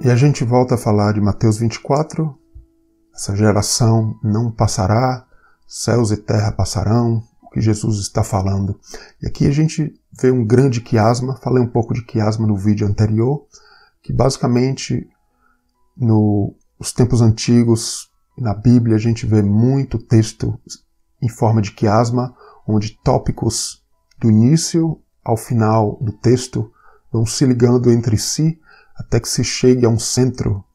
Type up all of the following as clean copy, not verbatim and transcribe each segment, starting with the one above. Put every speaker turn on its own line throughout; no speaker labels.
E a gente volta a falar de Mateus 24, essa geração não passará, céus e terra passarão, o que Jesus está falando. E aqui a gente vê um grande quiasma, falei um pouco de quiasma no vídeo anterior, que basicamente nos tempos antigos, na Bíblia, a gente vê muito texto em forma de quiasma, onde tópicos do início ao final do texto vão se ligando entre si até que se chegue a um centro,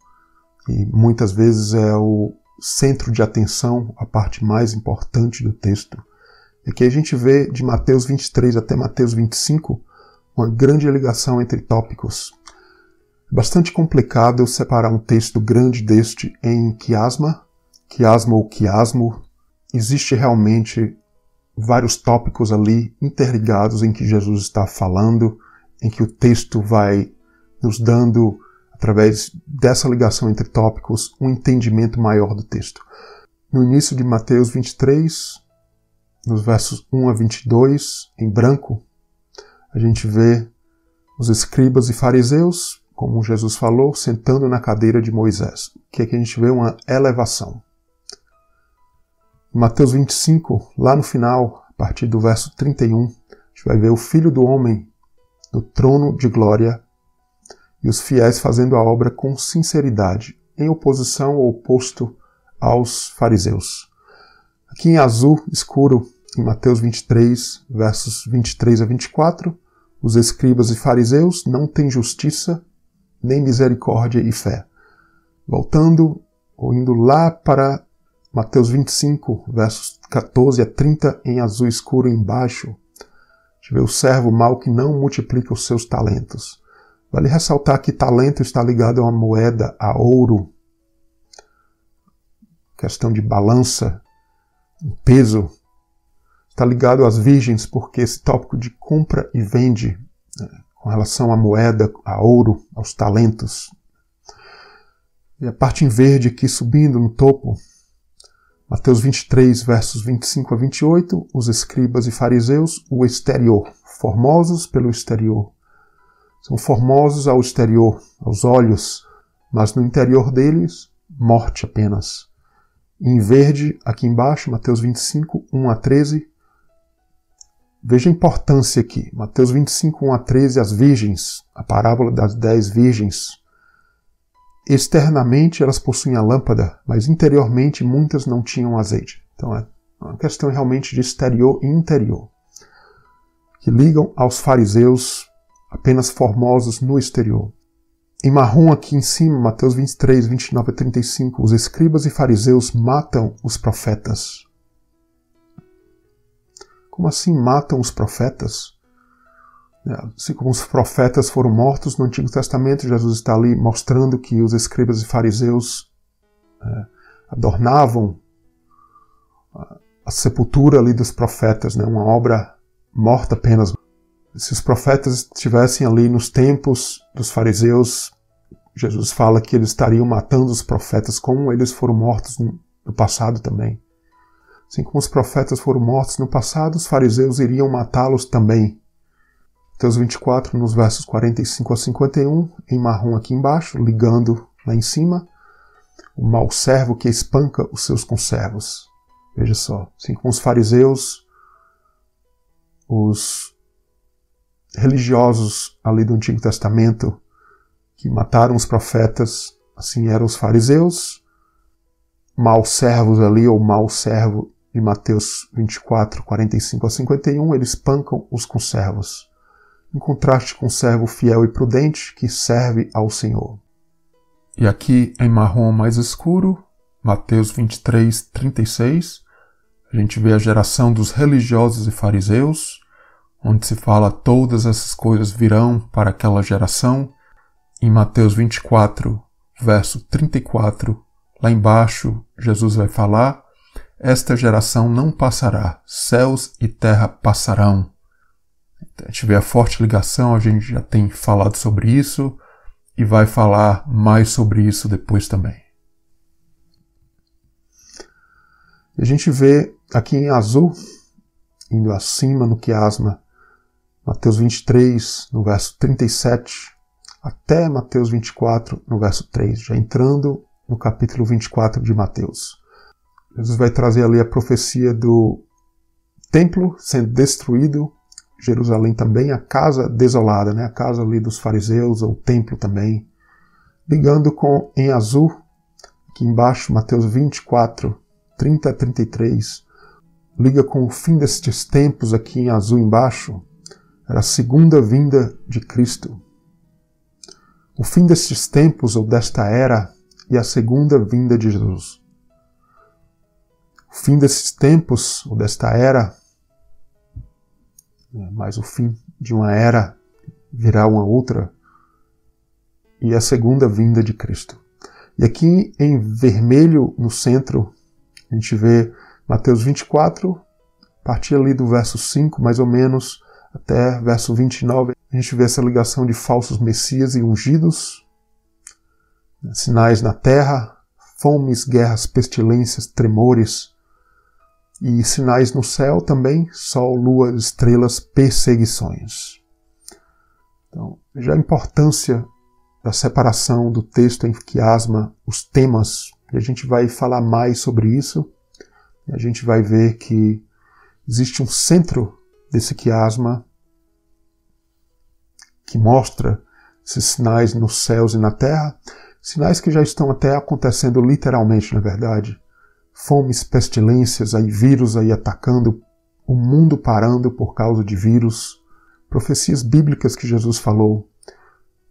e muitas vezes é o centro de atenção, a parte mais importante do texto. E aqui a gente vê de Mateus 23 até Mateus 25 uma grande ligação entre tópicos. É bastante complicado eu separar um texto grande deste em quiasma ou quiasmo. Existe realmente vários tópicos ali interligados em que Jesus está falando, em que o texto vai nos dando, através dessa ligação entre tópicos, um entendimento maior do texto. No início de Mateus 23, nos versos 1 a 22, em branco, a gente vê os escribas e fariseus, como Jesus falou, sentando na cadeira de Moisés. Que aqui a gente vê uma elevação. Em Mateus 25, lá no final, a partir do verso 31, a gente vai ver o Filho do Homem no trono de glória e os fiéis fazendo a obra com sinceridade, em oposição ou oposto aos fariseus. Aqui em azul escuro, em Mateus 23, versos 23 a 24, os escribas e fariseus não têm justiça, nem misericórdia e fé. Voltando, ou indo lá para Mateus 25, versos 14 a 30, em azul escuro embaixo, a gente vê o servo mau que não multiplica os seus talentos. Vale ressaltar que talento está ligado a uma moeda, a ouro. Questão de balança, peso. Está ligado às virgens, porque esse tópico de compra e vende, com relação à moeda, a ouro, aos talentos. E a parte em verde aqui subindo no topo, Mateus 23, versos 25 a 28, os escribas e fariseus, o exterior, formosos pelo exterior. São formosos ao exterior, aos olhos, mas no interior deles, morte apenas. E em verde, aqui embaixo, Mateus 25, 1 a 13. Veja a importância aqui. Mateus 25, 1 a 13, as virgens, a parábola das 10 virgens. Externamente elas possuem a lâmpada, mas interiormente muitas não tinham azeite. Então é uma questão realmente de exterior e interior, que ligam aos fariseus apenas formosos no exterior. Em marrom aqui em cima, Mateus 23, 29 a 35, os escribas e fariseus matam os profetas. Como assim matam os profetas? Assim como os profetas foram mortos no Antigo Testamento, Jesus está ali mostrando que os escribas e fariseus adornavam a sepultura ali dos profetas, uma obra morta apenas. Se os profetas estivessem ali nos tempos dos fariseus, Jesus fala que eles estariam matando os profetas como eles foram mortos no passado também. Assim como os profetas foram mortos no passado, os fariseus iriam matá-los também. Mateus 24, nos versos 45 a 51, em marrom aqui embaixo, ligando lá em cima, o mau servo que espanca os seus conservos. Veja só, assim como os fariseus, os religiosos ali do Antigo Testamento que mataram os profetas, assim eram os fariseus, maus servos ali, ou mau servo de Mateus 24, 45 a 51, eles espancam os conservos, em contraste com o servo fiel e prudente que serve ao Senhor. E aqui em marrom mais escuro, Mateus 23, 36, a gente vê a geração dos religiosos e fariseus, onde se fala todas essas coisas virão para aquela geração. Em Mateus 24, verso 34, lá embaixo, Jesus vai falar, esta geração não passará, céus e terra passarão. A gente vê a forte ligação, a gente já tem falado sobre isso e vai falar mais sobre isso depois também. E a gente vê aqui em azul, indo acima no quiasma, Mateus 23, no verso 37, até Mateus 24, no verso 3, já entrando no capítulo 24 de Mateus. Jesus vai trazer ali a profecia do templo sendo destruído, Jerusalém também, a casa desolada, né? A casa ali dos fariseus, ou o templo também, ligando com, em azul, aqui embaixo, Mateus 24, 30 a 33, liga com o fim destes tempos aqui em azul embaixo, era a segunda vinda de Cristo. O fim destes tempos, ou desta era, e a segunda vinda de Jesus. O fim desses tempos, ou desta era, mas o fim de uma era virá uma outra, e a segunda vinda de Cristo. E aqui em vermelho no centro, a gente vê Mateus 24, a partir ali do verso 5, mais ou menos, até verso 29, a gente vê essa ligação de falsos messias e ungidos, sinais na terra, fomes, guerras, pestilências, tremores, e sinais no céu também, sol, lua, estrelas, perseguições. Então, veja a importância da separação do texto em quiasma, os temas, e a gente vai falar mais sobre isso, e a gente vai ver que existe um centro desse quiasma que mostra esses sinais nos céus e na terra, sinais que já estão até acontecendo literalmente, na verdade. Fomes, pestilências, aí vírus aí atacando, o mundo parando por causa de vírus, profecias bíblicas que Jesus falou.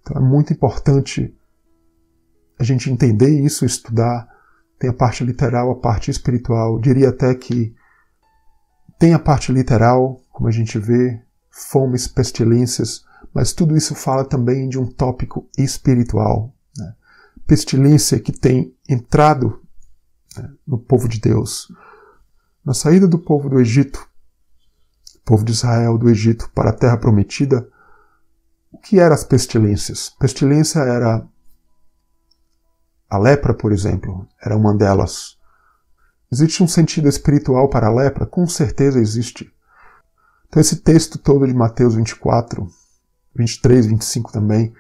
Então é muito importante a gente entender isso, estudar. Tem a parte literal, a parte espiritual. Diria até que tem a parte literal, como a gente vê, fomes, pestilências, mas tudo isso fala também de um tópico espiritual. Né? Pestilência que tem entrado no povo de Deus. Na saída do povo do Egito, povo de Israel do Egito para a terra prometida, o que eram as pestilências? Pestilência era a lepra, por exemplo, era uma delas. Existe um sentido espiritual para a lepra? Com certeza existe. Então esse texto todo de Mateus 24, 23, 25 também,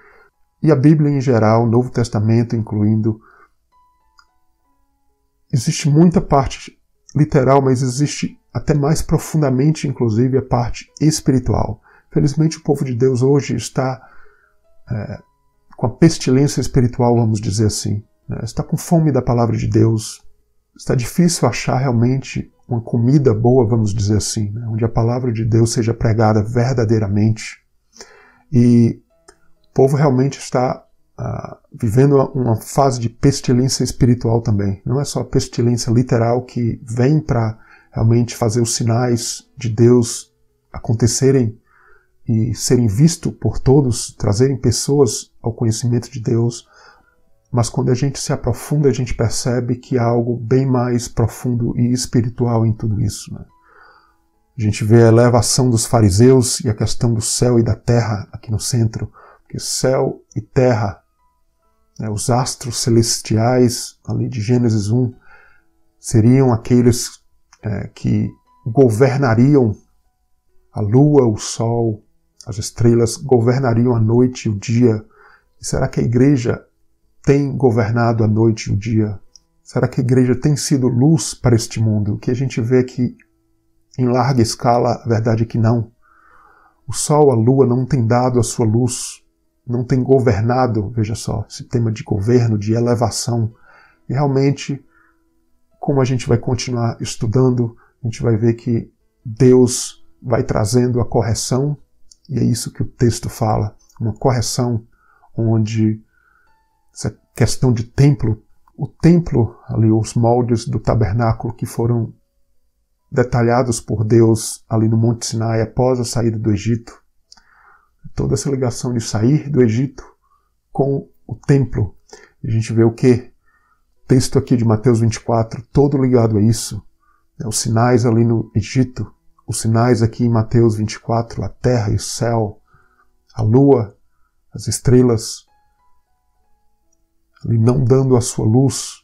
e a Bíblia em geral, o Novo Testamento incluindo, existe muita parte literal, mas existe até mais profundamente, inclusive, a parte espiritual. Felizmente o povo de Deus hoje está com a pestilência espiritual, vamos dizer assim. Está com fome da palavra de Deus. Está difícil achar realmente uma comida boa, vamos dizer assim, onde a palavra de Deus seja pregada verdadeiramente. E o povo realmente está vivendo uma fase de pestilência espiritual também. Não é só a pestilência literal que vem para realmente fazer os sinais de Deus acontecerem e serem vistos por todos, trazerem pessoas ao conhecimento de Deus, mas quando a gente se aprofunda, a gente percebe que há algo bem mais profundo e espiritual em tudo isso. Né? A gente vê a elevação dos fariseus e a questão do céu e da terra aqui no centro, porque céu e terra, os astros celestiais, ali de Gênesis 1, seriam aqueles que governariam a lua, o sol, as estrelas, governariam a noite e o dia. E será que a igreja tem governado a noite e o dia? Será que a igreja tem sido luz para este mundo? O que a gente vê aqui em larga escala, a verdade é que não. O sol, a lua não tem dado a sua luz, não tem governado, veja só, esse tema de governo, de elevação. E realmente, como a gente vai continuar estudando, a gente vai ver que Deus vai trazendo a correção, e é isso que o texto fala, uma correção onde essa questão de templo, o templo, ali os moldes do tabernáculo que foram detalhados por Deus ali no Monte Sinai após a saída do Egito, toda essa ligação de sair do Egito com o templo. A gente vê o quê? O texto aqui de Mateus 24, todo ligado a isso. Os sinais ali no Egito, os sinais aqui em Mateus 24, a terra e o céu, a lua, as estrelas, ali não dando a sua luz,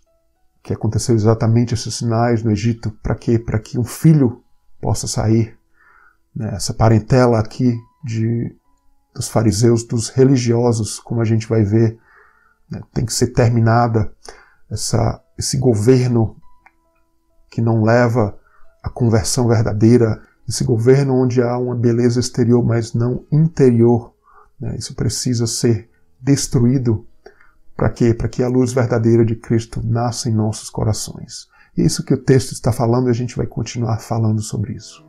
que aconteceu exatamente esses sinais no Egito, para quê? Para que um filho possa sair. Essa parentela aqui dos fariseus, dos religiosos, como a gente vai ver, né? Tem que ser terminada esse governo que não leva à conversão verdadeira, esse governo onde há uma beleza exterior, mas não interior, né? Isso precisa ser destruído. Para quê? Para que a luz verdadeira de Cristo nasça em nossos corações. É isso que o texto está falando e a gente vai continuar falando sobre isso.